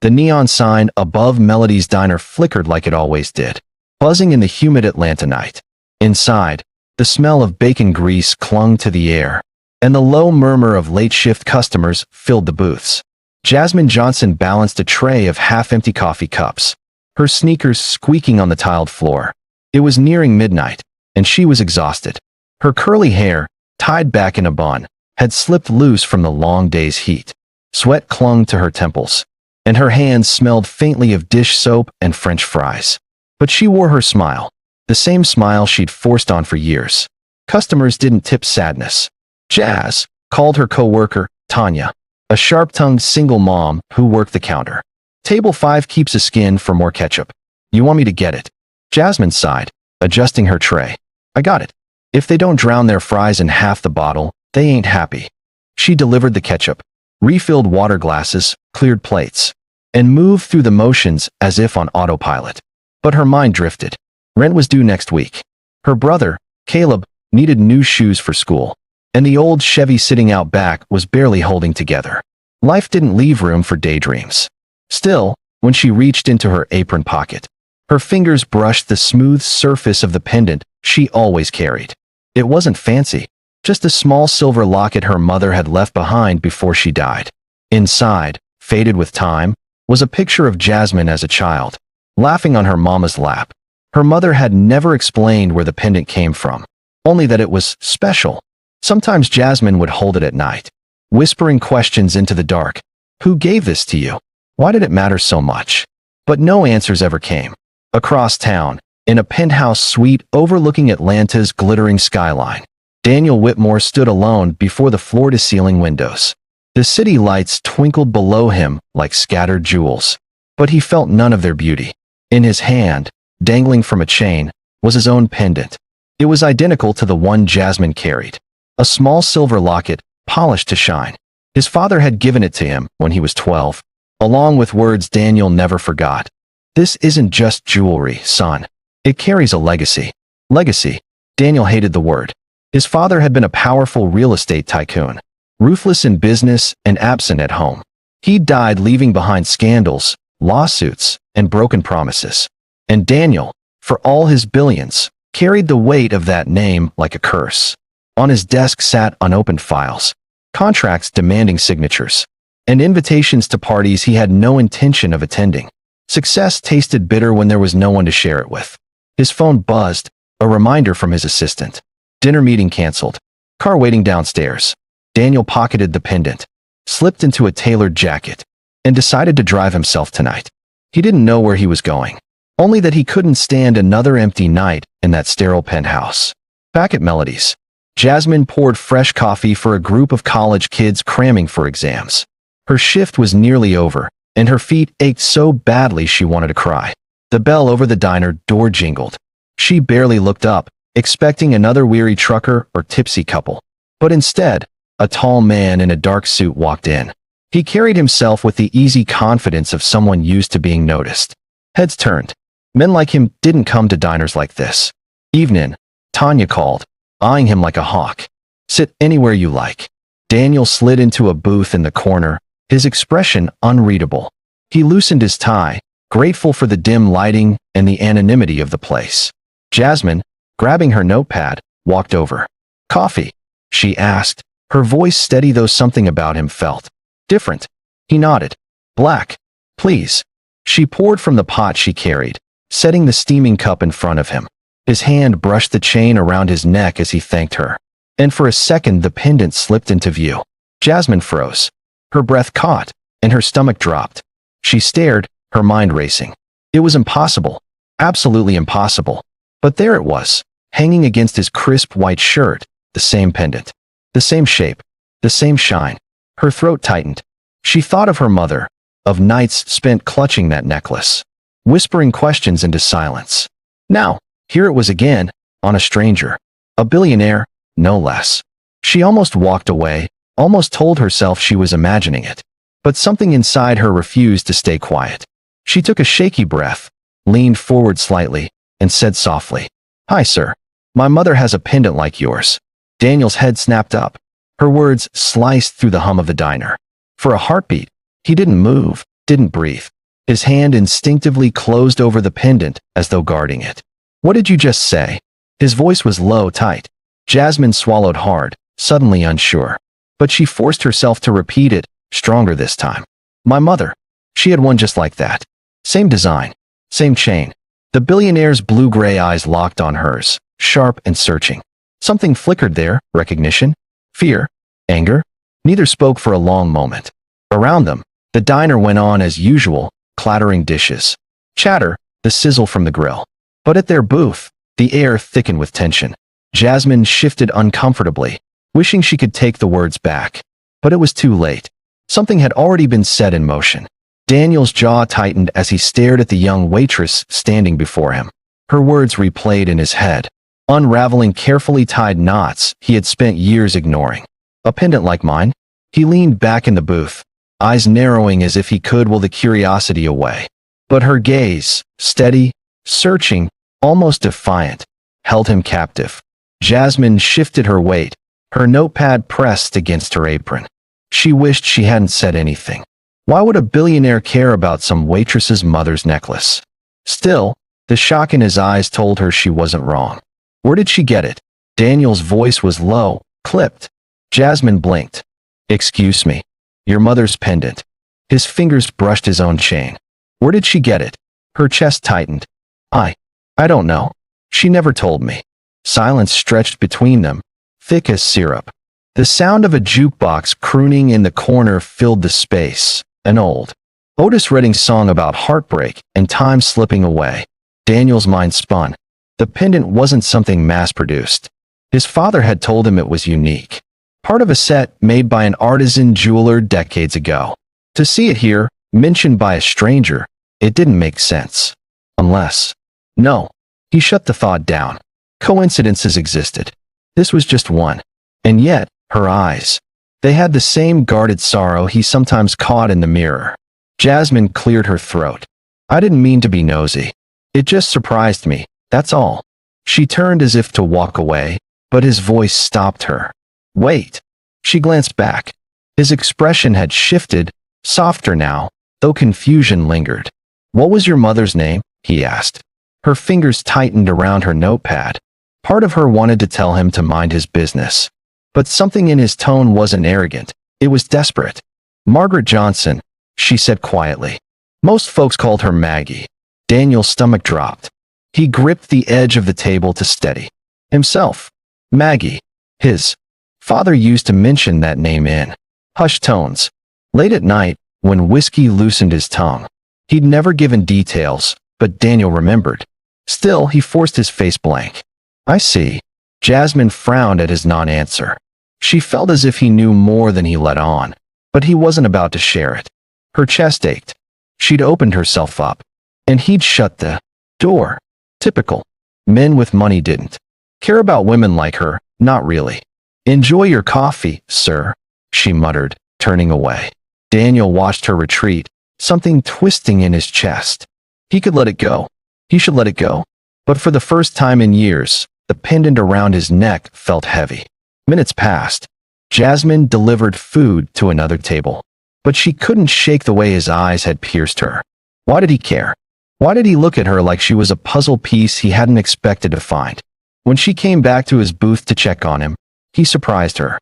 The neon sign above Melody's diner flickered like it always did, buzzing in the humid Atlanta night. Inside, the smell of bacon grease clung to the air, and the low murmur of late-shift customers filled the booths. Jasmine Johnson balanced a tray of half-empty coffee cups, her sneakers squeaking on the tiled floor. It was nearing midnight, and she was exhausted. Her curly hair, tied back in a bun, had slipped loose from the long day's heat. Sweat clung to her temples, and her hands smelled faintly of dish soap and French fries. But she wore her smile, the same smile she'd forced on for years. Customers didn't tip sadness. Jazz called her co-worker, Tanya, a sharp-tongued single mom who worked the counter. Table 5 keeps a skin for more ketchup. You want me to get it? Jasmine sighed, adjusting her tray. I got it. If they don't drown their fries in half the bottle, they ain't happy. She delivered the ketchup, refilled water glasses, cleared plates, and moved through the motions as if on autopilot. But her mind drifted. Rent was due next week. Her brother, Caleb, needed new shoes for school, and the old Chevy sitting out back was barely holding together. Life didn't leave room for daydreams. Still, when she reached into her apron pocket, her fingers brushed the smooth surface of the pendant she always carried. It wasn't fancy, just a small silver locket her mother had left behind before she died. Inside, faded with time, was a picture of Jasmine as a child, laughing on her mama's lap. Her mother had never explained where the pendant came from, only that it was special. Sometimes Jasmine would hold it at night, whispering questions into the dark. Who gave this to you? Why did it matter so much? But no answers ever came. Across town, in a penthouse suite overlooking Atlanta's glittering skyline, Daniel Whitmore stood alone before the floor-to-ceiling windows. The city lights twinkled below him like scattered jewels, but he felt none of their beauty. In his hand, dangling from a chain, was his own pendant. It was identical to the one Jasmine carried, a small silver locket, polished to shine. His father had given it to him when he was 12, along with words Daniel never forgot. This isn't just jewelry, son. It carries a legacy. Legacy. Daniel hated the word. His father had been a powerful real estate tycoon, ruthless in business and absent at home. He died leaving behind scandals, lawsuits, and broken promises. And Daniel, for all his billions, carried the weight of that name like a curse. On his desk sat unopened files, contracts demanding signatures, and invitations to parties he had no intention of attending. Success tasted bitter when there was no one to share it with. His phone buzzed, a reminder from his assistant. Dinner meeting canceled. Car waiting downstairs. Daniel pocketed the pendant, slipped into a tailored jacket, and decided to drive himself tonight. He didn't know where he was going, only that he couldn't stand another empty night in that sterile penthouse. Back at Melody's, Jasmine poured fresh coffee for a group of college kids cramming for exams. Her shift was nearly over, and her feet ached so badly she wanted to cry. The bell over the diner door jingled. She barely looked up, expecting another weary trucker or tipsy couple. But instead, a tall man in a dark suit walked in. He carried himself with the easy confidence of someone used to being noticed. Heads turned. Men like him didn't come to diners like this. Evening, Tanya called, eyeing him like a hawk. Sit anywhere you like. Daniel slid into a booth in the corner, his expression unreadable. He loosened his tie, grateful for the dim lighting and the anonymity of the place. Jasmine, grabbing her notepad, walked over. Coffee? She asked, her voice steady though something about him felt different. He nodded. Black, please. She poured from the pot she carried, setting the steaming cup in front of him. His hand brushed the chain around his neck as he thanked her. And for a second the pendant slipped into view. Jasmine froze. Her breath caught, and her stomach dropped. She stared, her mind racing. It was impossible. Absolutely impossible. But there it was, hanging against his crisp white shirt, the same pendant. The same shape. The same shine. Her throat tightened. She thought of her mother, of nights spent clutching that necklace, whispering questions into silence. Now, here it was again, on a stranger. A billionaire, no less. She almost walked away, almost told herself she was imagining it. But something inside her refused to stay quiet. She took a shaky breath, leaned forward slightly, and said softly, Hi, sir. My mother has a pendant like yours. Daniel's head snapped up. Her words sliced through the hum of the diner. For a heartbeat, he didn't move, didn't breathe. His hand instinctively closed over the pendant as though guarding it. What did you just say? His voice was low, tight. Jasmine swallowed hard, suddenly unsure. But she forced herself to repeat it, stronger this time. My mother. She had one just like that. Same design. Same chain. The billionaire's blue-gray eyes locked on hers, sharp and searching. Something flickered there, recognition, fear, anger. Neither spoke for a long moment. Around them, the diner went on as usual, clattering dishes. Chatter, the sizzle from the grill. But at their booth, the air thickened with tension. Jasmine shifted uncomfortably, wishing she could take the words back. But it was too late. Something had already been set in motion. Daniel's jaw tightened as he stared at the young waitress standing before him. Her words replayed in his head, unraveling carefully tied knots he had spent years ignoring. A pendant like mine? He leaned back in the booth, eyes narrowing as if he could will the curiosity away. But her gaze, steady, searching, almost defiant, held him captive. Jasmine shifted her weight, her notepad pressed against her apron. She wished she hadn't said anything. Why would a billionaire care about some waitress's mother's necklace? Still, the shock in his eyes told her she wasn't wrong. Where did she get it? Daniel's voice was low, clipped. Jasmine blinked. Excuse me. Your mother's pendant. His fingers brushed his own chain. Where did she get it? Her chest tightened. I don't know. She never told me. Silence stretched between them, thick as syrup. The sound of a jukebox crooning in the corner filled the space. An old Otis Redding song about heartbreak and time slipping away. Daniel's mind spun. The pendant wasn't something mass-produced. His father had told him it was unique. Part of a set made by an artisan jeweler decades ago. To see it here, mentioned by a stranger, it didn't make sense. Unless... No. He shut the thought down. Coincidences existed. This was just one. And yet, her eyes. They had the same guarded sorrow he sometimes caught in the mirror. Jasmine cleared her throat. I didn't mean to be nosy. It just surprised me, that's all. She turned as if to walk away, but his voice stopped her. Wait. She glanced back. His expression had shifted, softer now, though confusion lingered. What was your mother's name? He asked. Her fingers tightened around her notepad. Part of her wanted to tell him to mind his business. But something in his tone wasn't arrogant. It was desperate. Margaret Johnson, she said quietly. Most folks called her Maggie. Daniel's stomach dropped. He gripped the edge of the table to steady himself. Maggie. His father used to mention that name in hushed tones. Late at night, when whiskey loosened his tongue. He'd never given details, but Daniel remembered. Still, he forced his face blank. I see. Jasmine frowned at his non-answer. She felt as if he knew more than he let on, but he wasn't about to share it. Her chest ached. She'd opened herself up, and he'd shut the door. Typical. Men with money didn't care about women like her, not really. Enjoy your coffee, sir, she muttered, turning away. Daniel watched her retreat, something twisting in his chest. He could let it go. He should let it go. But for the first time in years, the pendant around his neck felt heavy. Minutes passed. Jasmine delivered food to another table. But she couldn't shake the way his eyes had pierced her. Why did he care? Why did he look at her like she was a puzzle piece he hadn't expected to find? When she came back to his booth to check on him, he surprised her.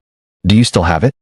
Do you still have it?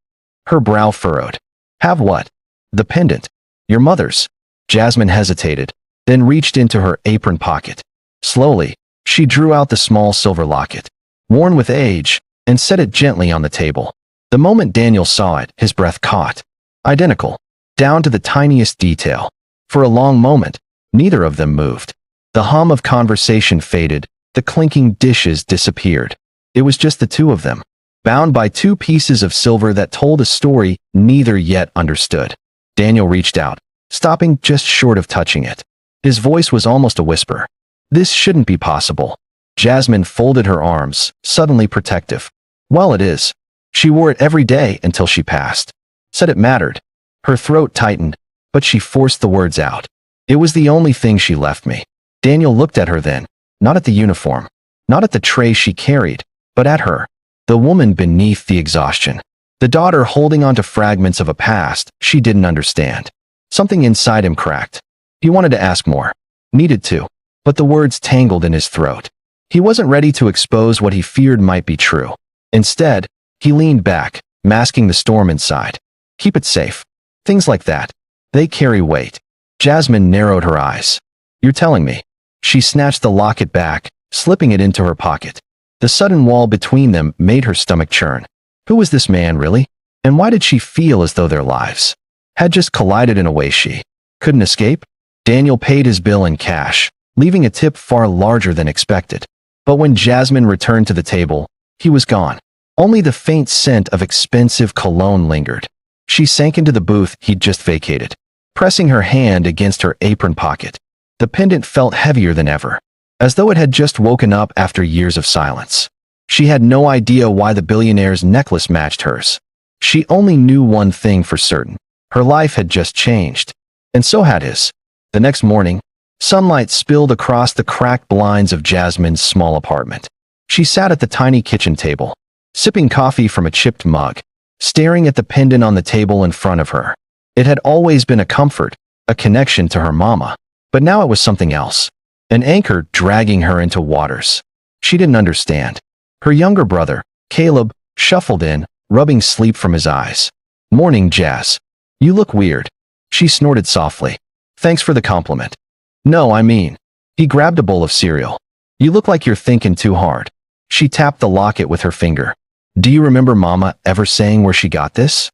Her brow furrowed. Have what? The pendant. Your mother's. Jasmine hesitated, then reached into her apron pocket. Slowly, she drew out the small silver locket, worn with age, and set it gently on the table. The moment Daniel saw it, his breath caught. Identical, down to the tiniest detail. For a long moment, neither of them moved. The hum of conversation faded, the clinking dishes disappeared. It was just the two of them, bound by two pieces of silver that told a story neither yet understood. Daniel reached out, stopping just short of touching it. His voice was almost a whisper. This shouldn't be possible. Jasmine folded her arms, suddenly protective. Well, it is. She wore it every day until she passed. Said it mattered. Her throat tightened, but she forced the words out. It was the only thing she left me. Daniel looked at her then, not at the uniform, not at the tray she carried, but at her. The woman beneath the exhaustion. The daughter holding onto fragments of a past she didn't understand. Something inside him cracked. He wanted to ask more. Needed to. But the words tangled in his throat. He wasn't ready to expose what he feared might be true. Instead, he leaned back, masking the storm inside. Keep it safe. Things like that. They carry weight. Jasmine narrowed her eyes. You're telling me. She snatched the locket back, slipping it into her pocket. The sudden wall between them made her stomach churn. Who was this man, really? And why did she feel as though their lives had just collided in a way she couldn't escape? Daniel paid his bill in cash, leaving a tip far larger than expected. But when Jasmine returned to the table, he was gone. Only the faint scent of expensive cologne lingered. She sank into the booth he'd just vacated, pressing her hand against her apron pocket. The pendant felt heavier than ever, as though it had just woken up after years of silence. She had no idea why the billionaire's necklace matched hers. She only knew one thing for certain. Her life had just changed. And so had his. The next morning, sunlight spilled across the cracked blinds of Jasmine's small apartment. She sat at the tiny kitchen table, sipping coffee from a chipped mug, staring at the pendant on the table in front of her. It had always been a comfort, a connection to her mama. But now it was something else. An anchor dragging her into waters she didn't understand. Her younger brother, Caleb, shuffled in, rubbing sleep from his eyes. Morning, Jazz. You look weird. She snorted softly. Thanks for the compliment. No, I mean. He grabbed a bowl of cereal. You look like you're thinking too hard. She tapped the locket with her finger. Do you remember Mama ever saying where she got this?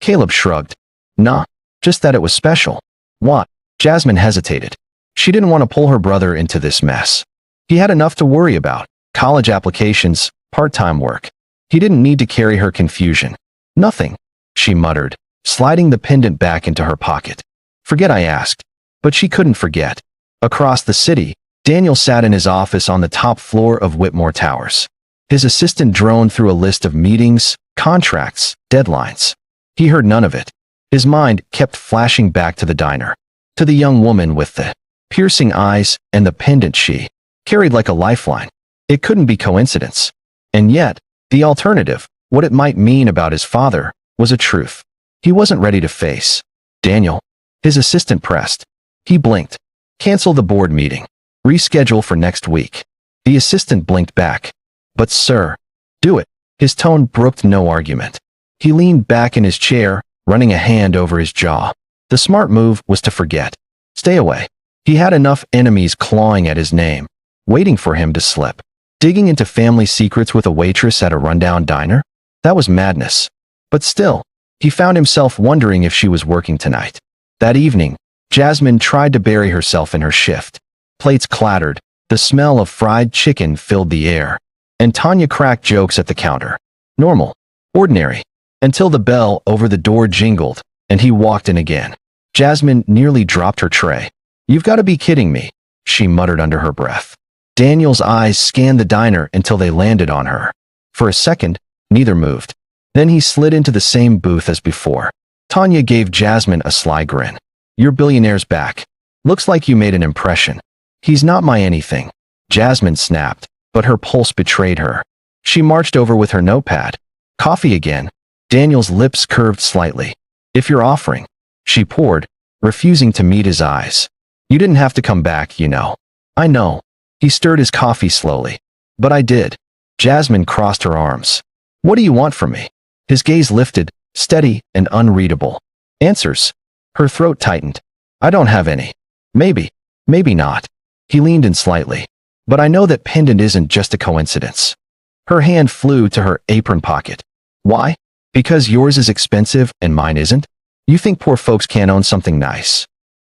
Caleb shrugged. Nah, just that it was special. What? Jasmine hesitated. She didn't want to pull her brother into this mess. He had enough to worry about. College applications, part-time work. He didn't need to carry her confusion. Nothing, she muttered, sliding the pendant back into her pocket. Forget I asked. But she couldn't forget. Across the city, Daniel sat in his office on the top floor of Whitmore Towers. His assistant droned through a list of meetings, contracts, deadlines. He heard none of it. His mind kept flashing back to the diner, to the young woman with the piercing eyes and the pendant she carried like a lifeline. It couldn't be coincidence. And yet, the alternative, what it might mean about his father, was a truth he wasn't ready to face. Daniel, his assistant pressed. He blinked. Cancel the board meeting. Reschedule for next week. The assistant blinked back. But sir, do it. His tone brooked no argument. He leaned back in his chair, running a hand over his jaw. The smart move was to forget. Stay away. He had enough enemies clawing at his name, waiting for him to slip. Digging into family secrets with a waitress at a rundown diner? That was madness. But still, he found himself wondering if she was working tonight. That evening, Jasmine tried to bury herself in her shift. Plates clattered, the smell of fried chicken filled the air, and Tanya cracked jokes at the counter. Normal. Ordinary. Until the bell over the door jingled, and he walked in again. Jasmine nearly dropped her tray. You've got to be kidding me, she muttered under her breath. Daniel's eyes scanned the diner until they landed on her. For a second, neither moved. Then he slid into the same booth as before. Tanya gave Jasmine a sly grin. Your billionaire's back. Looks like you made an impression. He's not my anything. Jasmine snapped, but her pulse betrayed her. She marched over with her notepad. Coffee again. Daniel's lips curved slightly. If you're offering. She poured, refusing to meet his eyes. You didn't have to come back, you know. I know. He stirred his coffee slowly. But I did. Jasmine crossed her arms. What do you want from me? His gaze lifted, steady and unreadable. Answers. Her throat tightened. I don't have any. Maybe. Maybe not. He leaned in slightly. But I know that pendant isn't just a coincidence. Her hand flew to her apron pocket. Why? Because yours is expensive and mine isn't? You think poor folks can't own something nice?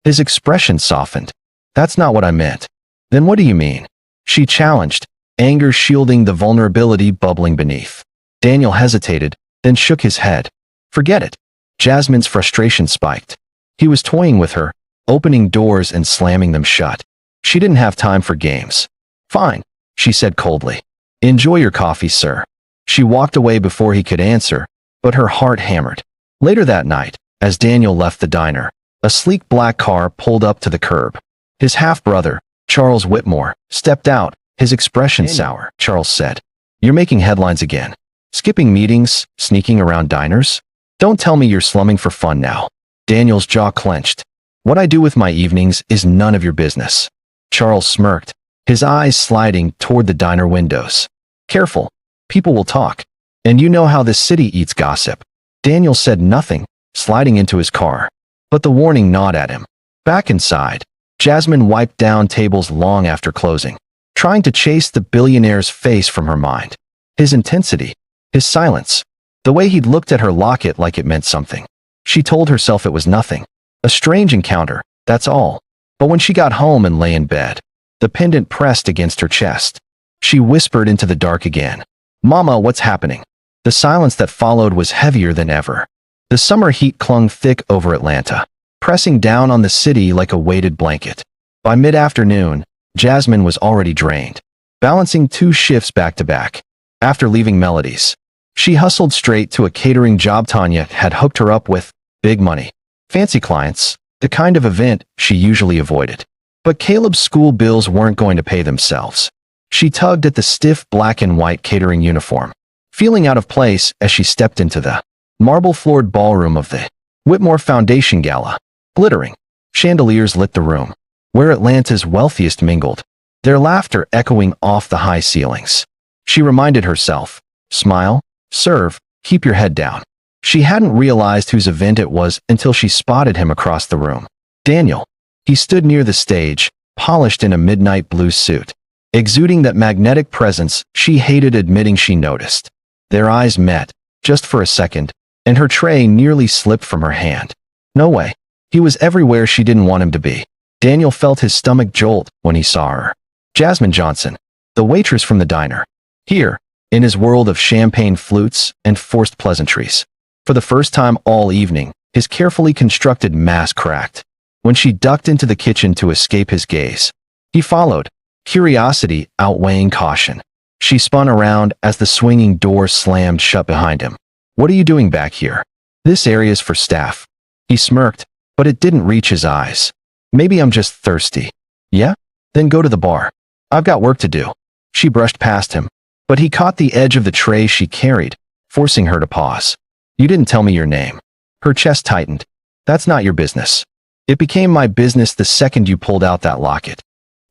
His expression softened. That's not what I meant. Then what do you mean? She challenged, anger shielding the vulnerability bubbling beneath. Daniel hesitated, then shook his head. Forget it. Jasmine's frustration spiked. He was toying with her, opening doors and slamming them shut. She didn't have time for games. Fine, she said coldly. Enjoy your coffee, sir. She walked away before he could answer, but her heart hammered. Later that night, as Daniel left the diner, a sleek black car pulled up to the curb. His half-brother, Charles Whitmore, stepped out, his expression sour. Charles said, You're making headlines again. Skipping meetings, sneaking around diners? Don't tell me you're slumming for fun now. Daniel's jaw clenched. What I do with my evenings is none of your business. Charles smirked, his eyes sliding toward the diner windows. Careful, people will talk. And you know how this city eats gossip. Daniel said nothing, sliding into his car. But the warning gnawed at him. Back inside, Jasmine wiped down tables long after closing, trying to chase the billionaire's face from her mind. His intensity, his silence, the way he'd looked at her locket like it meant something. She told herself it was nothing. A strange encounter, that's all. But when she got home and lay in bed, the pendant pressed against her chest. She whispered into the dark again. "Mama, what's happening?" The silence that followed was heavier than ever. The summer heat clung thick over Atlanta, pressing down on the city like a weighted blanket. By mid-afternoon, Jasmine was already drained, balancing 2 shifts back-to-back. After leaving Melody's, she hustled straight to a catering job Tanya had hooked her up with. Big money, fancy clients, the kind of event she usually avoided. But Caleb's school bills weren't going to pay themselves. She tugged at the stiff black and white catering uniform, feeling out of place as she stepped into the marble-floored ballroom of the Whitmore Foundation Gala. Glittering chandeliers lit the room, where Atlanta's wealthiest mingled, their laughter echoing off the high ceilings. She reminded herself, smile, serve, keep your head down. She hadn't realized whose event it was until she spotted him across the room. Daniel. He stood near the stage, polished in a midnight blue suit, exuding that magnetic presence she hated admitting she noticed. Their eyes met, just for a second, and her tray nearly slipped from her hand. No way. He was everywhere she didn't want him to be. Daniel felt his stomach jolt when he saw her. Jasmine Johnson, the waitress from the diner. Here, in his world of champagne flutes and forced pleasantries. For the first time all evening, his carefully constructed mask cracked. When she ducked into the kitchen to escape his gaze, he followed, curiosity outweighing caution. She spun around as the swinging door slammed shut behind him. "What are you doing back here?" "This area's for staff." He smirked, but it didn't reach his eyes. "Maybe I'm just thirsty." "Yeah? Then go to the bar. I've got work to do." She brushed past him, but he caught the edge of the tray she carried, forcing her to pause. "You didn't tell me your name." Her chest tightened. "That's not your business." "It became my business the second you pulled out that locket."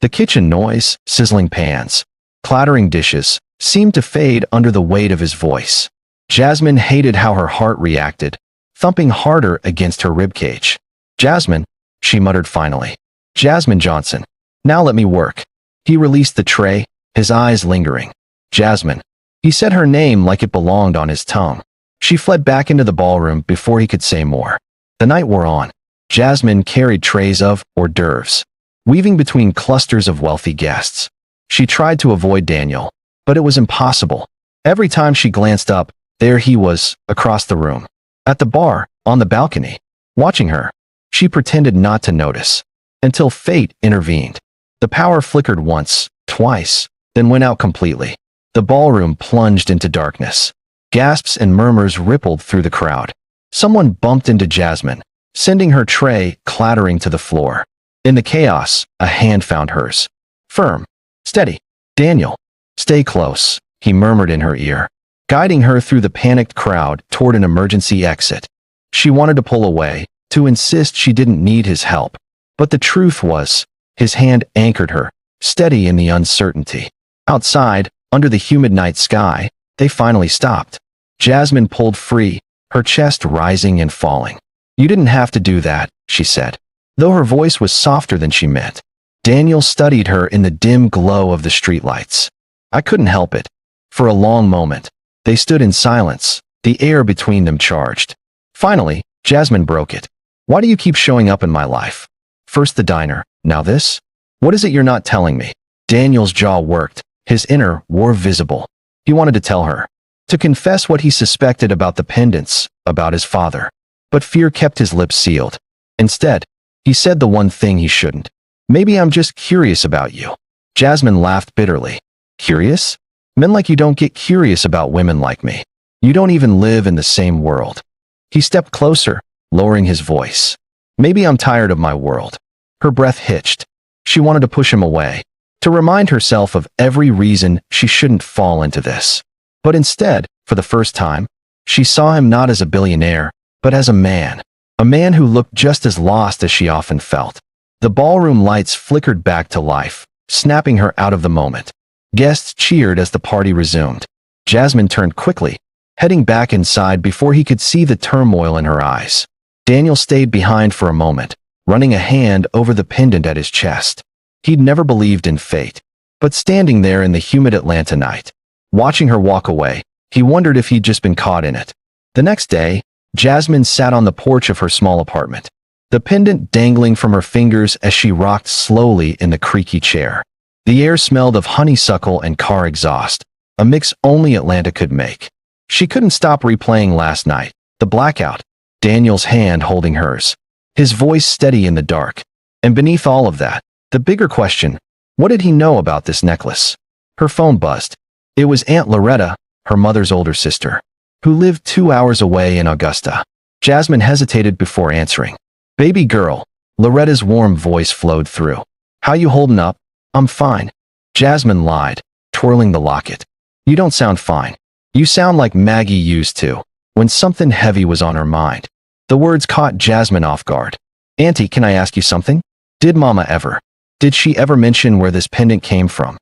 The kitchen noise, sizzling pans, clattering dishes, seemed to fade under the weight of his voice. Jasmine hated how her heart reacted, thumping harder against her ribcage. "Jasmine," she muttered finally. "Jasmine Johnson. Now let me work." He released the tray, his eyes lingering. "Jasmine." He said her name like it belonged on his tongue. She fled back into the ballroom before he could say more. The night wore on. Jasmine carried trays of hors d'oeuvres, weaving between clusters of wealthy guests. She tried to avoid Daniel, but it was impossible. Every time she glanced up, there he was, across the room. At the bar, on the balcony, watching her. She pretended not to notice, until fate intervened. The power flickered once, twice, then went out completely. The ballroom plunged into darkness. Gasps and murmurs rippled through the crowd. Someone bumped into Jasmine, sending her tray clattering to the floor. In the chaos, a hand found hers. Firm. Steady. "Daniel. Stay close," he murmured in her ear, guiding her through the panicked crowd toward an emergency exit. She wanted to pull away, to insist she didn't need his help. But the truth was, his hand anchored her, steady in the uncertainty. Outside, under the humid night sky, they finally stopped. Jasmine pulled free, her chest rising and falling. "You didn't have to do that," she said, though her voice was softer than she meant. Daniel studied her in the dim glow of the streetlights. "I couldn't help it." For a long moment, they stood in silence, the air between them charged. Finally, Jasmine broke it. "Why do you keep showing up in my life? First the diner, now this? What is it you're not telling me?" Daniel's jaw worked, his inner war visible. He wanted to tell her, to confess what he suspected about the pendants, about his father. But fear kept his lips sealed. Instead, he said the one thing he shouldn't. "Maybe I'm just curious about you." Jasmine laughed bitterly. "Curious? Men like you don't get curious about women like me. You don't even live in the same world." He stepped closer, lowering his voice. "Maybe I'm tired of my world." Her breath hitched. She wanted to push him away, to remind herself of every reason she shouldn't fall into this. But instead, for the first time, she saw him not as a billionaire, but as a man. A man who looked just as lost as she often felt. The ballroom lights flickered back to life, snapping her out of the moment. Guests cheered as the party resumed. Jasmine turned quickly, heading back inside before he could see the turmoil in her eyes. Daniel stayed behind for a moment, running a hand over the pendant at his chest. He'd never believed in fate, but standing there in the humid Atlanta night, watching her walk away, he wondered if he'd just been caught in it. The next day, Jasmine sat on the porch of her small apartment, the pendant dangling from her fingers as she rocked slowly in the creaky chair. The air smelled of honeysuckle and car exhaust, a mix only Atlanta could make. She couldn't stop replaying last night, the blackout, Daniel's hand holding hers, his voice steady in the dark. And beneath all of that, the bigger question, what did he know about this necklace? Her phone buzzed. It was Aunt Loretta, her mother's older sister, who lived 2 hours away in Augusta. Jasmine hesitated before answering. "Baby girl," Loretta's warm voice flowed through. "How you holding up?" "I'm fine." Jasmine lied, twirling the locket. "You don't sound fine. You sound like Maggie used to, when something heavy was on her mind." The words caught Jasmine off guard. "Auntie, can I ask you something? Did Mama ever? Did she ever mention where this pendant came from?"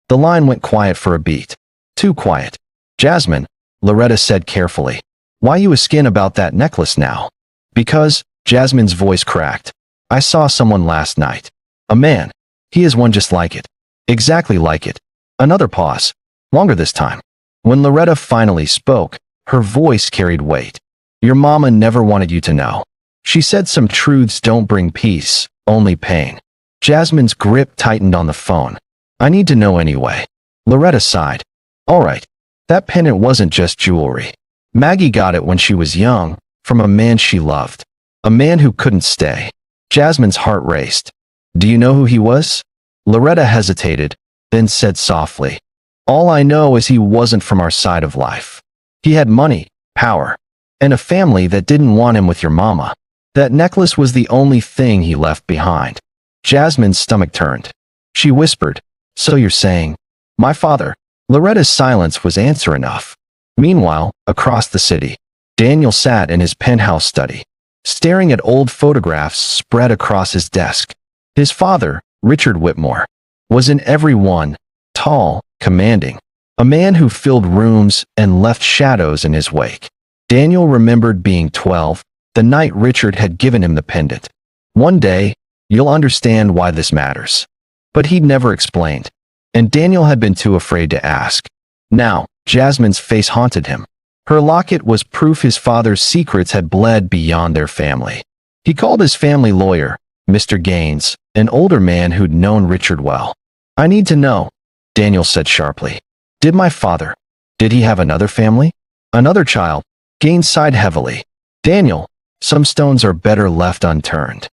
The line went quiet for a beat. Too quiet. "Jasmine," Loretta said carefully, "why you askin about that necklace now?" "Because," Jasmine's voice cracked, "I saw someone last night. A man. He is one just like it. Exactly like it." Another pause. Longer this time. When Loretta finally spoke, her voice carried weight. "Your mama never wanted you to know. She said some truths don't bring peace, only pain." Jasmine's grip tightened on the phone. "I need to know anyway." Loretta sighed. "All right. That pendant wasn't just jewelry. Maggie got it when she was young, from a man she loved. A man who couldn't stay." Jasmine's heart raced. "Do you know who he was?" Loretta hesitated, then said softly, "All I know is he wasn't from our side of life. He had money, power, and a family that didn't want him with your mama. That necklace was the only thing he left behind." Jasmine's stomach turned. She whispered, "So you're saying, my father?" Loretta's silence was answer enough. Meanwhile, across the city, Daniel sat in his penthouse study, staring at old photographs spread across his desk. His father, Richard Whitmore, was in every one, tall, commanding, a man who filled rooms and left shadows in his wake. Daniel remembered being 12, the night Richard had given him the pendant. "One day, you'll understand why this matters." But he'd never explained, and Daniel had been too afraid to ask. Now, Jasmine's face haunted him. Her locket was proof his father's secrets had bled beyond their family. He called his family lawyer, Mr. Gaines, an older man who'd known Richard well. "I need to know," Daniel said sharply. "Did my father? Did he have another family? Another child?" Gaines sighed heavily. "Daniel, some stones are better left unturned.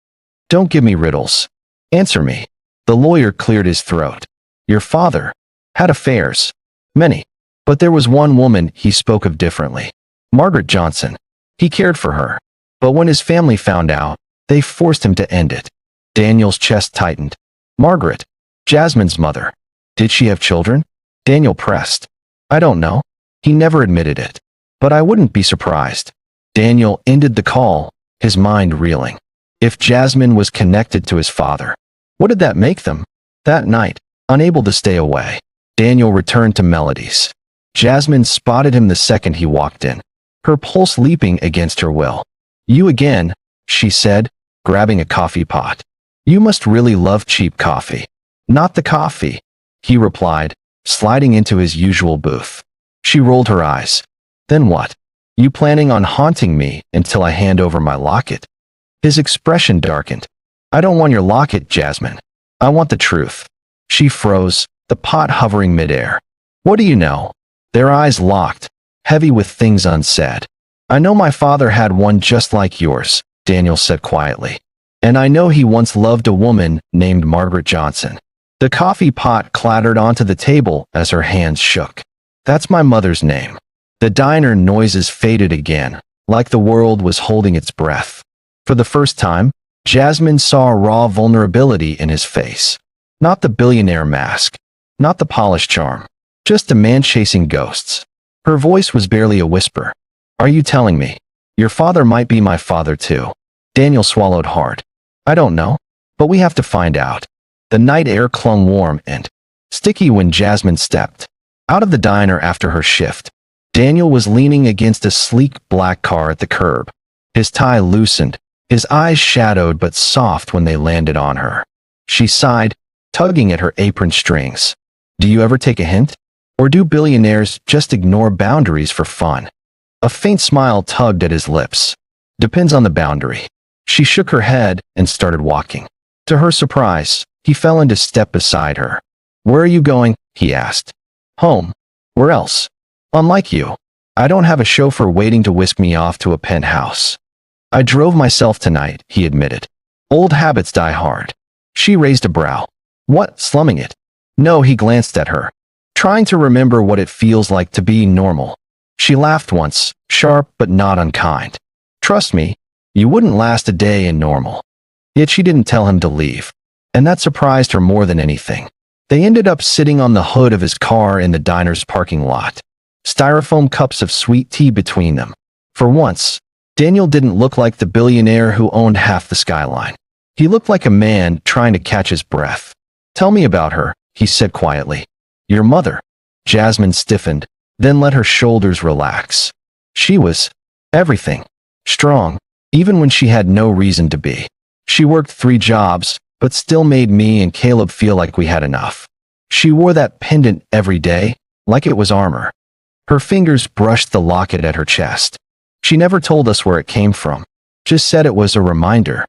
Don't give me riddles. Answer me." The lawyer cleared his throat. "Your father had affairs. Many. But there was one woman he spoke of differently. Margaret Johnson. He cared for her. But when his family found out, they forced him to end it." Daniel's chest tightened. "Margaret, Jasmine's mother. Did she have children?" Daniel pressed. "I don't know. He never admitted it. But I wouldn't be surprised." Daniel ended the call, his mind reeling. If Jasmine was connected to his father, what did that make them? That night, unable to stay away, Daniel returned to Melody's. Jasmine spotted him the second he walked in, her pulse leaping against her will. "You again," she said, grabbing a coffee pot. "You must really love cheap coffee." "Not the coffee," he replied, sliding into his usual booth. She rolled her eyes. "Then what? You planning on haunting me until I hand over my locket?" His expression darkened. "I don't want your locket, Jasmine. I want the truth." She froze, the pot hovering midair. "What do you know?" Their eyes locked, heavy with things unsaid. "I know my father had one just like yours," Daniel said quietly. "And I know he once loved a woman named Margaret Johnson." The coffee pot clattered onto the table as her hands shook. "That's my mother's name." The diner noises faded again, like the world was holding its breath. For the first time, Jasmine saw a raw vulnerability in his face. Not the billionaire mask, not the polished charm, just a man chasing ghosts. Her voice was barely a whisper. "Are you telling me your father might be my father too?" Daniel swallowed hard. I don't know, but we have to find out. The night air clung warm and sticky when Jasmine stepped out of the diner after her shift. Daniel was leaning against a sleek black car at the curb. His tie loosened, his eyes shadowed but soft when they landed on her. She sighed, tugging at her apron strings. Do you ever take a hint? Or do billionaires just ignore boundaries for fun? A faint smile tugged at his lips. Depends on the boundary. She shook her head and started walking. To her surprise, he fell into step beside her. Where are you going? He asked. Home. Where else? Unlike you, I don't have a chauffeur waiting to whisk me off to a penthouse. I drove myself tonight, he admitted. Old habits die hard. She raised a brow. What, slumming it? No, he glanced at her, trying to remember what it feels like to be normal. She laughed once, sharp but not unkind. Trust me, you wouldn't last a day in normal. Yet she didn't tell him to leave, and that surprised her more than anything. They ended up sitting on the hood of his car in the diner's parking lot, styrofoam cups of sweet tea between them. For once, Daniel didn't look like the billionaire who owned half the skyline. He looked like a man trying to catch his breath. Tell me about her, he said quietly. Your mother. Jasmine stiffened, then let her shoulders relax. She was everything. Strong, even when she had no reason to be. She worked 3 jobs, but still made me and Caleb feel like we had enough. She wore that pendant every day, like it was armor. Her fingers brushed the locket at her chest. She never told us where it came from, just said it was a reminder.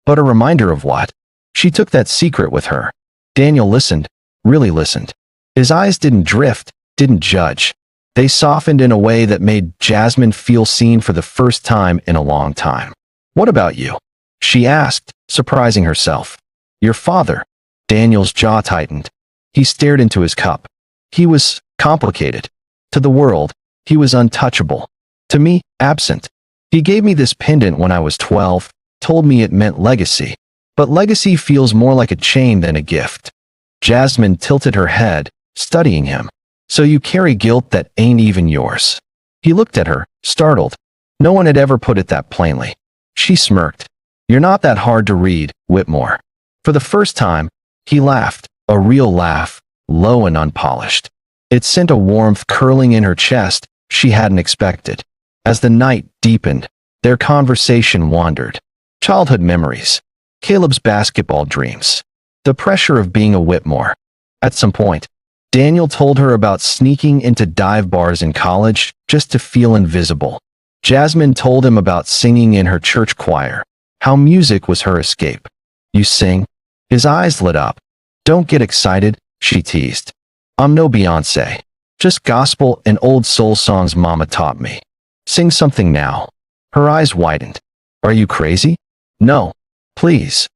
But a reminder of what? She took that secret with her. Daniel listened, really listened. His eyes didn't drift, didn't judge. They softened in a way that made Jasmine feel seen for the first time in a long time. What about you? She asked, surprising herself. Your father. Daniel's jaw tightened. He stared into his cup. He was complicated. To the world, he was untouchable. To me, absent. He gave me this pendant when I was 12, told me it meant legacy. But legacy feels more like a chain than a gift. Jasmine tilted her head, studying him. So you carry guilt that ain't even yours. He looked at her, startled. No one had ever put it that plainly. She smirked. You're not that hard to read, Whitmore. For the first time, he laughed, a real laugh, low and unpolished. It sent a warmth curling in her chest she hadn't expected. As the night deepened, their conversation wandered. Childhood memories. Caleb's basketball dreams. The pressure of being a Whitmore. At some point, Daniel told her about sneaking into dive bars in college just to feel invisible. Jasmine told him about singing in her church choir, how music was her escape. You sing? His eyes lit up. Don't get excited, she teased. I'm no Beyoncé. Just gospel and old soul songs Mama taught me. Sing something now. Her eyes widened. Are you crazy? No. Please.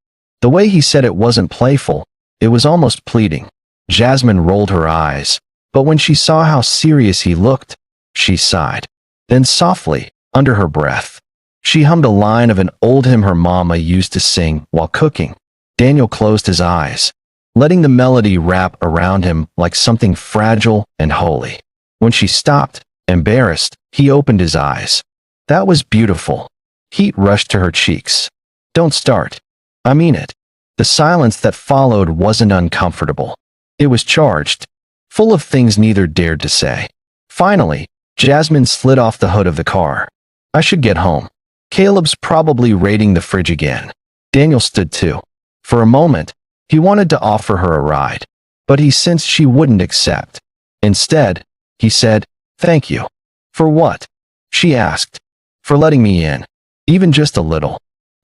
The way he said it wasn't playful. It was almost pleading. Jasmine rolled her eyes, but when she saw how serious he looked, she sighed. Then softly, under her breath, she hummed a line of an old hymn her mama used to sing while cooking. Daniel closed his eyes, letting the melody wrap around him like something fragile and holy. When she stopped, embarrassed, he opened his eyes. That was beautiful. Heat rushed to her cheeks. Don't start. I mean it. The silence that followed wasn't uncomfortable. It was charged, full of things neither dared to say. Finally, Jasmine slid off the hood of the car. I should get home. Caleb's probably raiding the fridge again. Daniel stood too. For a moment, he wanted to offer her a ride, but he sensed she wouldn't accept. Instead, he said, Thank you. For what? She asked. For letting me in. Even just a little.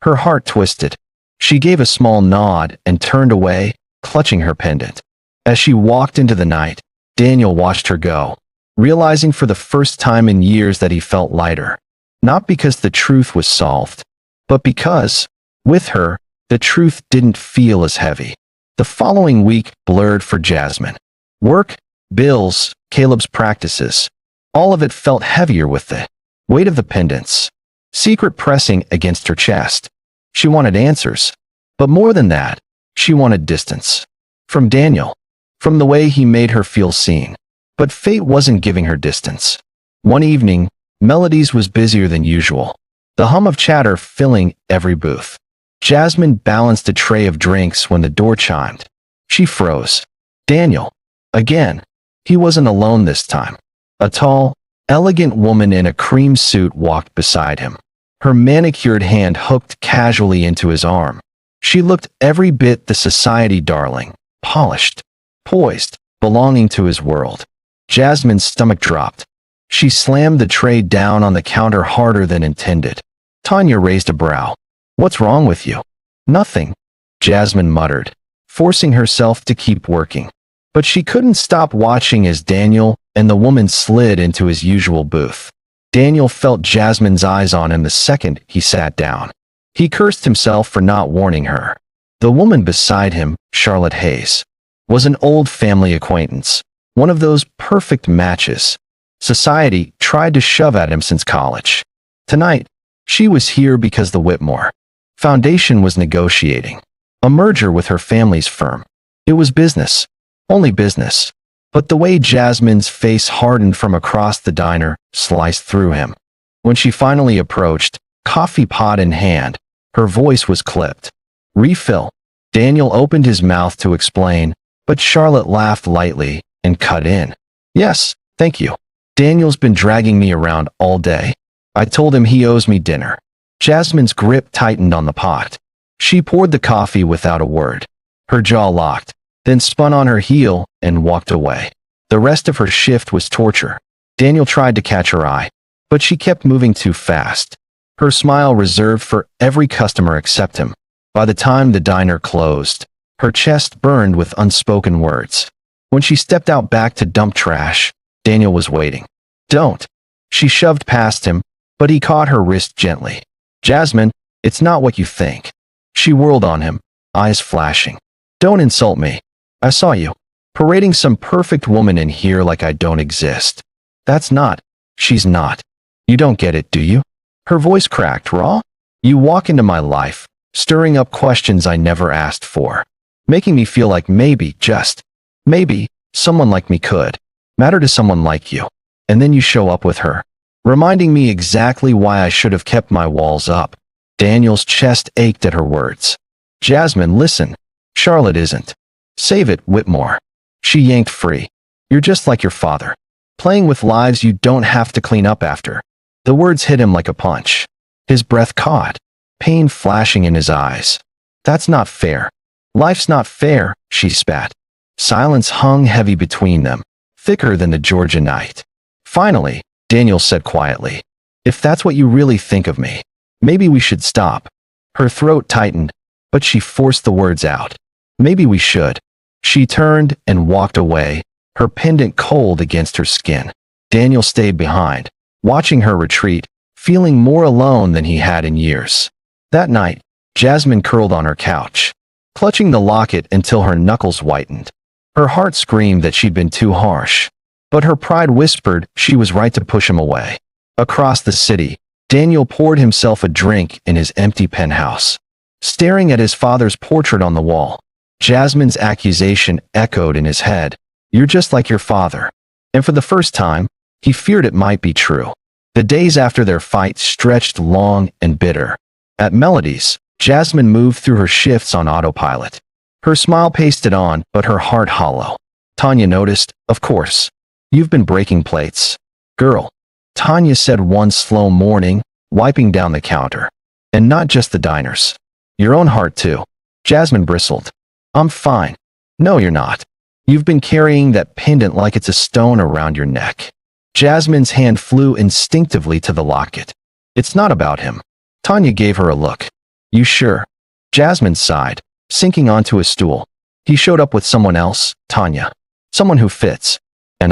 Her heart twisted. She gave a small nod and turned away, clutching her pendant. As she walked into the night, Daniel watched her go, realizing for the first time in years that he felt lighter. Not because the truth was solved, but because, with her, the truth didn't feel as heavy. The following week blurred for Jasmine. Work, bills, Caleb's practices. All of it felt heavier with the weight of the pendants. Secret pressing against her chest. She wanted answers. But more than that, she wanted distance. From Daniel. From the way he made her feel seen. But fate wasn't giving her distance. One evening, Melody's was busier than usual. the hum of chatter filling every booth. Jasmine balanced a tray of drinks when the door chimed. She froze. Daniel. Again. He wasn't alone this time. A tall, elegant woman in a cream suit walked beside him. Her manicured hand hooked casually into his arm. She looked every bit the society darling, polished, poised, belonging to his world. Jasmine's stomach dropped. She slammed the tray down on the counter harder than intended. Tanya raised a brow. What's wrong with you? Nothing, Jasmine muttered, forcing herself to keep working. But she couldn't stop watching as Daniel and the woman slid into his usual booth. Daniel felt Jasmine's eyes on him the second he sat down. He cursed himself for not warning her. The woman beside him, Charlotte Hayes, was an old family acquaintance, one of those perfect matches society tried to shove at him since college. Tonight, she was here because the Whitmore Foundation was negotiating a merger with her family's firm. It was business, only business. But the way Jasmine's face hardened from across the diner sliced through him. When she finally approached, coffee pot in hand, her voice was clipped. Refill. Daniel opened his mouth to explain, but Charlotte laughed lightly and cut in. Yes, thank you. Daniel's been dragging me around all day. I told him he owes me dinner. Jasmine's grip tightened on the pot. She poured the coffee without a word. Her jaw locked, then spun on her heel and walked away. The rest of her shift was torture. Daniel tried to catch her eye, but she kept moving too fast. Her smile reserved for every customer except him. By the time the diner closed, her chest burned with unspoken words. When she stepped out back to dump trash, Daniel was waiting. Don't. She shoved past him, but he caught her wrist gently. Jasmine, it's not what you think. She whirled on him, eyes flashing. Don't insult me. I saw you parading some perfect woman in here like I don't exist. That's not. She's not. You don't get it, do you? Her voice cracked raw. You walk into my life, stirring up questions I never asked for, making me feel like maybe, just maybe, someone like me could matter to someone like you. And then you show up with her, reminding me exactly why I should have kept my walls up. Daniel's chest ached at her words. Jasmine, listen. Charlotte isn't. Save it, Whitmore. She yanked free. You're just like your father, playing with lives you don't have to clean up after. The words hit him like a punch. His breath caught, pain flashing in his eyes. That's not fair. Life's not fair, she spat. Silence hung heavy between them, thicker than the Georgia night. Finally, Daniel said quietly, if that's what you really think of me, maybe we should stop. Her throat tightened, but she forced the words out. Maybe we should. She turned and walked away, her pendant cold against her skin. Daniel stayed behind, watching her retreat, feeling more alone than he had in years. That night, Jasmine curled on her couch, clutching the locket until her knuckles whitened. Her heart screamed that she'd been too harsh, but her pride whispered she was right to push him away. Across the city, Daniel poured himself a drink in his empty penthouse, staring at his father's portrait on the wall. Jasmine's accusation echoed in his head. You're just like your father. And for the first time, he feared it might be true. The days after their fight stretched long and bitter. At Melody's, Jasmine moved through her shifts on autopilot. Her smile pasted on, but her heart hollow. Tanya noticed, of course. You've been breaking plates. Girl, Tanya said one slow morning, wiping down the counter. And not just the diners. Your own heart too. Jasmine bristled. I'm fine. No, you're not. You've been carrying that pendant like it's a stone around your neck. Jasmine's hand flew instinctively to the locket. It's not about him. Tanya gave her a look. You sure? Jasmine sighed, sinking onto a stool. He showed up with someone else, Tanya. Someone who fits. And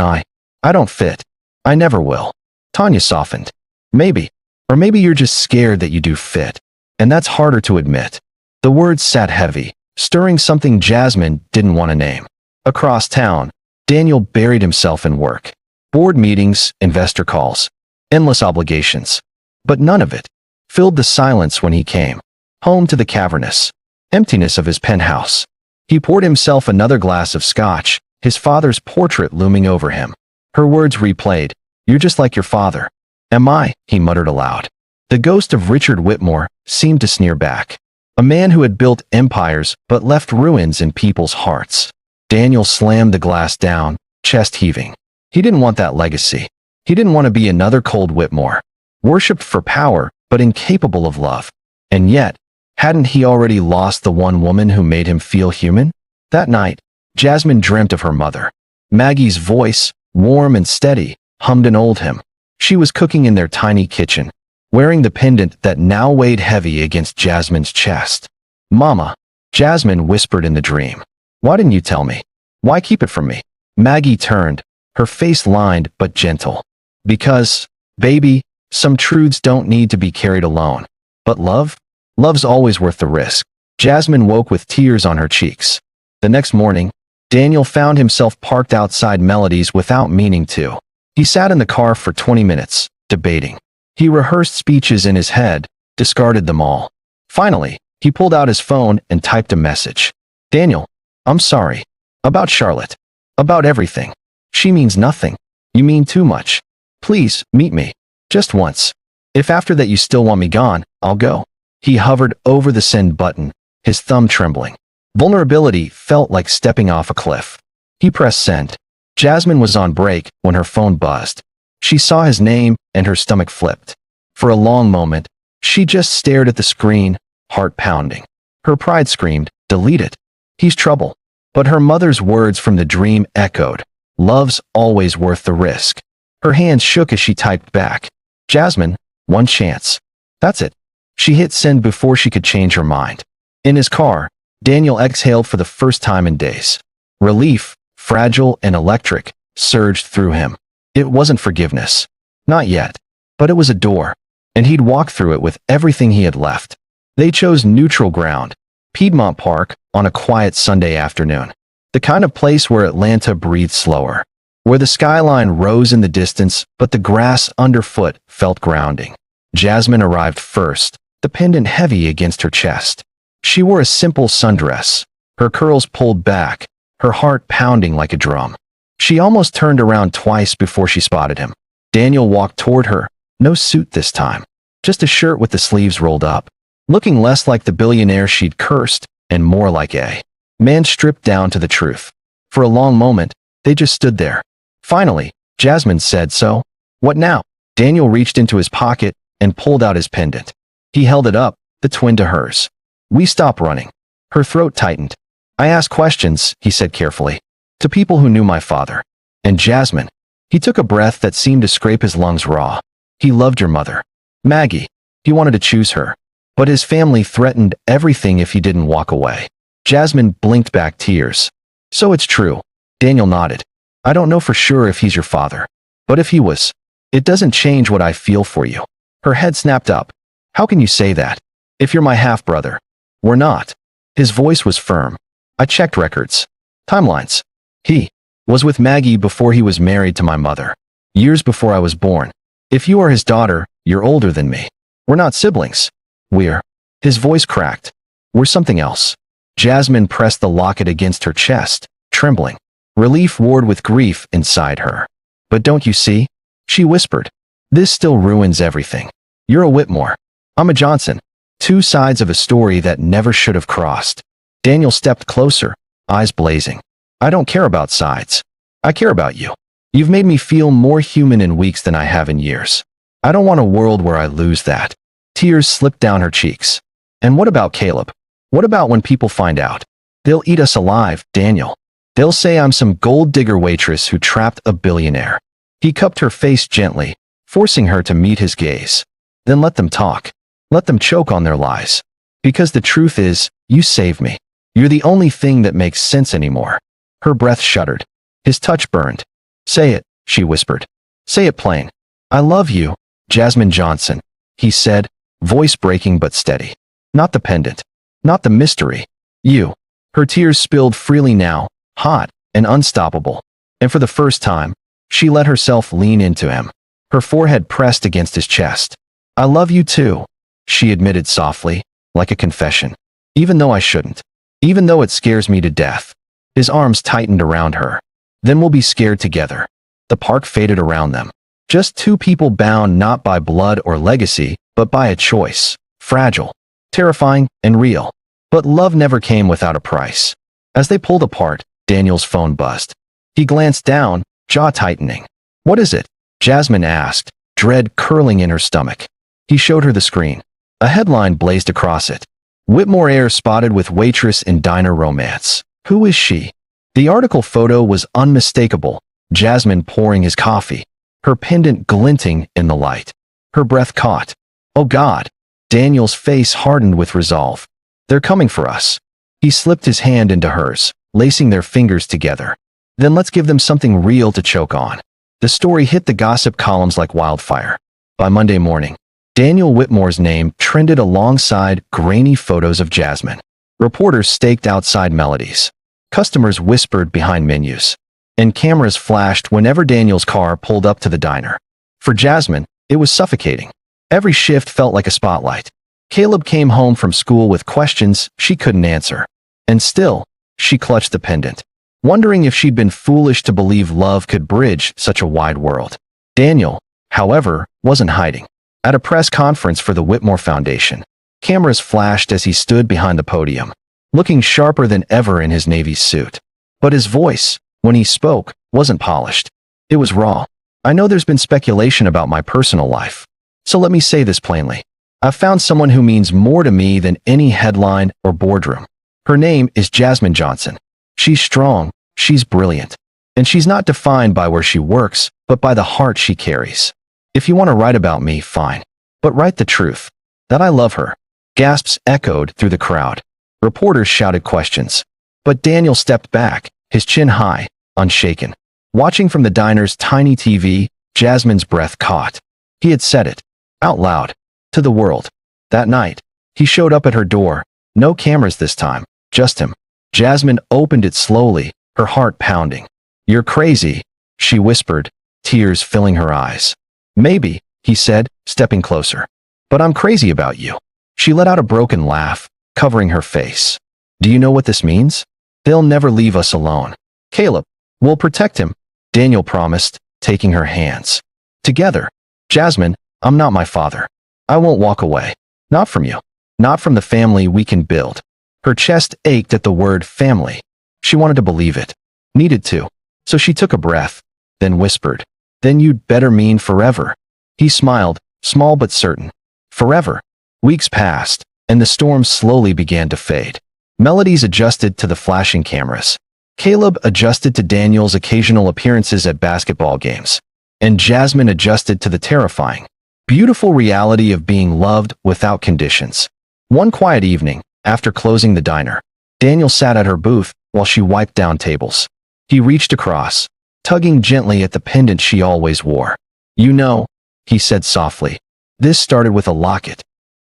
I don't fit. I never will. Tanya softened. Maybe. Or maybe you're just scared that you do fit. And that's harder to admit. The words sat heavy, stirring something Jasmine didn't want to name. Across town, Daniel buried himself in work. Board meetings, investor calls, endless obligations. But none of it filled the silence when he came home to the cavernous emptiness of his penthouse. He poured himself another glass of scotch, his father's portrait looming over him. Her words replayed. You're just like your father. Am I? He muttered aloud. The ghost of Richard Whitmore seemed to sneer back. A man who had built empires but left ruins in people's hearts. Daniel slammed the glass down, chest heaving. He didn't want that legacy. He didn't want to be another cold Whitmore, worshipped for power but incapable of love. And yet, hadn't he already lost the one woman who made him feel human? That night, Jasmine dreamt of her mother. Maggie's voice, warm and steady, hummed an old hymn. She was cooking in their tiny kitchen, wearing the pendant that now weighed heavy against Jasmine's chest. "Mama," Jasmine whispered in the dream. "Why didn't you tell me? Why keep it from me?" Maggie turned, her face lined but gentle. "Because, baby, some truths don't need to be carried alone. But love? Love's always worth the risk." Jasmine woke with tears on her cheeks. The next morning, Daniel found himself parked outside Melody's without meaning to. He sat in the car for 20 minutes, debating. He rehearsed speeches in his head, discarded them all. Finally, he pulled out his phone and typed a message. "Daniel, I'm sorry. About Charlotte. About everything. She means nothing. You mean too much. Please, meet me. Just once. If after that you still want me gone, I'll go." He hovered over the send button, his thumb trembling. Vulnerability felt like stepping off a cliff. He pressed send. Jasmine was on break when her phone buzzed. She saw his name and her stomach flipped. For a long moment, she just stared at the screen, heart pounding. Her pride screamed, "Delete it. He's trouble." But her mother's words from the dream echoed. "Love's always worth the risk." Her hands shook as she typed back. "Jasmine, one chance." That's it. She hit send before she could change her mind. In his car, Daniel exhaled for the first time in days. Relief, fragile and electric, surged through him. It wasn't forgiveness. Not yet. But it was a door. And he'd walk through it with everything he had left. They chose neutral ground. Piedmont Park, on a quiet Sunday afternoon. The kind of place where Atlanta breathed slower. Where the skyline rose in the distance, but the grass underfoot felt grounding. Jasmine arrived first, the pendant heavy against her chest. She wore a simple sundress, her curls pulled back, her heart pounding like a drum. She almost turned around twice before she spotted him. Daniel walked toward her, no suit this time, just a shirt with the sleeves rolled up, looking less like the billionaire she'd cursed and more like a man stripped down to the truth. For a long moment, they just stood there. Finally, Jasmine said, "So, what now?" Daniel reached into his pocket and pulled out his pendant. He held it up, the twin to hers. "We stop running." Her throat tightened. "I ask questions," he said carefully, "to people who knew my father." And Jasmine. He took a breath that seemed to scrape his lungs raw. He loved your mother. Maggie. He wanted to choose her. But his family threatened everything if he didn't walk away. Jasmine blinked back tears. "So it's true." Daniel nodded. "I don't know for sure if he's your father. But if he was, it doesn't change what I feel for you." Her head snapped up. "How can you say that? If you're my half-brother." "We're not." His voice was firm. "I checked records. Timelines. He was with Maggie before he was married to my mother. Years before I was born. If you are his daughter, you're older than me. We're not siblings. We're..." His voice cracked. "We're something else." Jasmine pressed the locket against her chest, trembling. Relief warred with grief inside her. "But don't you see?" She whispered. "This still ruins everything. You're a Whitmore. I'm a Johnson. Two sides of a story that never should have crossed." Daniel stepped closer, eyes blazing. "I don't care about sides. I care about you. You've made me feel more human in weeks than I have in years. I don't want a world where I lose that." Tears slipped down her cheeks. "And what about Caleb? What about when people find out? They'll eat us alive, Daniel. They'll say I'm some gold digger waitress who trapped a billionaire." He cupped her face gently, forcing her to meet his gaze. "Then let them talk. Let them choke on their lies. Because the truth is, you saved me. You're the only thing that makes sense anymore." Her breath shuddered. His touch burned. "Say it," she whispered. "Say it plain." "I love you, Jasmine Johnson," he said, voice breaking but steady. "Not the pendant. Not the mystery. You." Her tears spilled freely now, hot and unstoppable. And for the first time, she let herself lean into him, her forehead pressed against his chest. "I love you too," she admitted softly, like a confession. "Even though I shouldn't. Even though it scares me to death." His arms tightened around her. "Then we'll be scared together." The park faded around them. Just two people bound not by blood or legacy, but by a choice. Fragile, terrifying, and real. But love never came without a price. As they pulled apart, Daniel's phone buzzed. He glanced down, jaw tightening. "What is it?" Jasmine asked, dread curling in her stomach. He showed her the screen. A headline blazed across it. "Whitmore heir spotted with waitress in diner romance. Who is she?" The article photo was unmistakable. Jasmine pouring his coffee, her pendant glinting in the light. Her breath caught. "Oh God." Daniel's face hardened with resolve. "They're coming for us." He slipped his hand into hers, lacing their fingers together. "Then let's give them something real to choke on." The story hit the gossip columns like wildfire. By Monday morning, Daniel Whitmore's name trended alongside grainy photos of Jasmine. Reporters staked outside Melodies. Customers whispered behind menus. And cameras flashed whenever Daniel's car pulled up to the diner. For Jasmine, it was suffocating. Every shift felt like a spotlight. Caleb came home from school with questions she couldn't answer. And still, she clutched the pendant, wondering if she'd been foolish to believe love could bridge such a wide world. Daniel, however, wasn't hiding. At a press conference for the Whitmore Foundation, cameras flashed as he stood behind the podium, looking sharper than ever in his Navy suit. But his voice, when he spoke, wasn't polished. It was raw. "I know there's been speculation about my personal life. So let me say this plainly. I've found someone who means more to me than any headline or boardroom. Her name is Jasmine Johnson. She's strong, she's brilliant, and she's not defined by where she works, but by the heart she carries. If you want to write about me, fine. But write the truth. That I love her." Gasps echoed through the crowd. Reporters shouted questions. But Daniel stepped back, his chin high, unshaken. Watching from the diner's tiny TV, Jasmine's breath caught. He had said it, out loud, to the world. That night, he showed up at her door. No cameras this time, just him. Jasmine opened it slowly, her heart pounding. "You're crazy," she whispered, tears filling her eyes. "Maybe," he said, stepping closer. "But I'm crazy about you." She let out a broken laugh, covering her face. "Do you know what this means? They'll never leave us alone. Caleb, we'll protect him," Daniel promised, taking her hands. "Together. Jasmine, I'm not my father. I won't walk away. Not from you. Not from the family we can build." Her chest ached at the word family. She wanted to believe it. Needed to. So she took a breath, then whispered, "Then you'd better mean forever." He smiled, small but certain. Forever. Weeks passed, and the storm slowly began to fade. Melodies adjusted to the flashing cameras. Caleb adjusted to Daniel's occasional appearances at basketball games. And Jasmine adjusted to the terrifying, beautiful reality of being loved without conditions. One quiet evening, after closing the diner, Daniel sat at her booth while she wiped down tables. He reached across, tugging gently at the pendant she always wore. "You know," he said softly, "this started with a locket."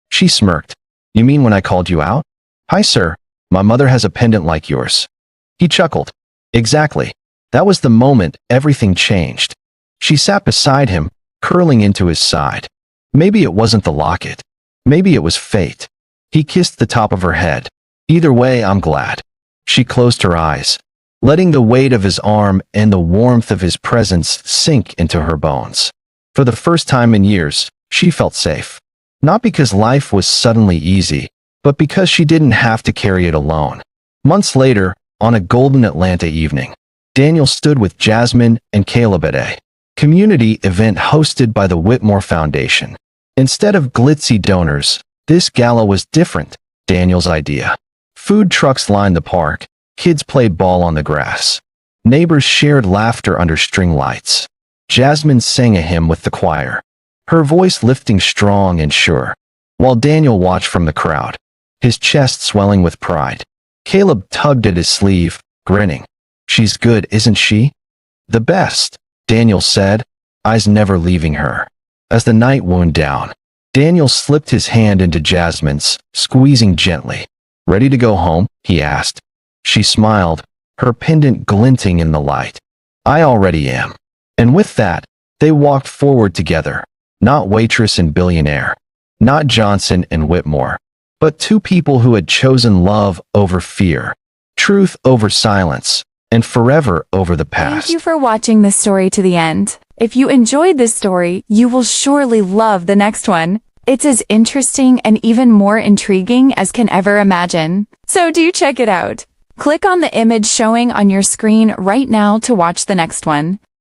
She smirked. "You mean when I called you out?" "Hi, sir. My mother has a pendant like yours." He chuckled. "Exactly. That was the moment everything changed." She sat beside him, curling into his side. Maybe it wasn't the locket. Maybe it was fate. He kissed the top of her head. "Either way, I'm glad." She closed her eyes, letting the weight of his arm and the warmth of his presence sink into her bones. For the first time in years, she felt safe. Not because life was suddenly easy, but because she didn't have to carry it alone. Months later, on a golden Atlanta evening, Daniel stood with Jasmine and Caleb at a community event hosted by the Whitmore Foundation. Instead of glitzy donors, this gala was different, Daniel's idea. Food trucks lined the park, kids played ball on the grass. Neighbors shared laughter under string lights. Jasmine sang a hymn with the choir, her voice lifting strong and sure, while Daniel watched from the crowd, his chest swelling with pride. Caleb tugged at his sleeve, grinning. "She's good, isn't she?" "The best," Daniel said, eyes never leaving her. As the night wound down, Daniel slipped his hand into Jasmine's, squeezing gently. "Ready to go home?" he asked. She smiled, her pendant glinting in the light. "I already am." And with that, they walked forward together, not Waitress and Billionaire, not Johnson and Whitmore, but two people who had chosen love over fear, truth over silence, and forever over the past. Thank you for watching this story to the end. If you enjoyed this story, you will surely love the next one. It's as interesting and even more intriguing as can ever imagine. So do check it out. Click on the image showing on your screen right now to watch the next one.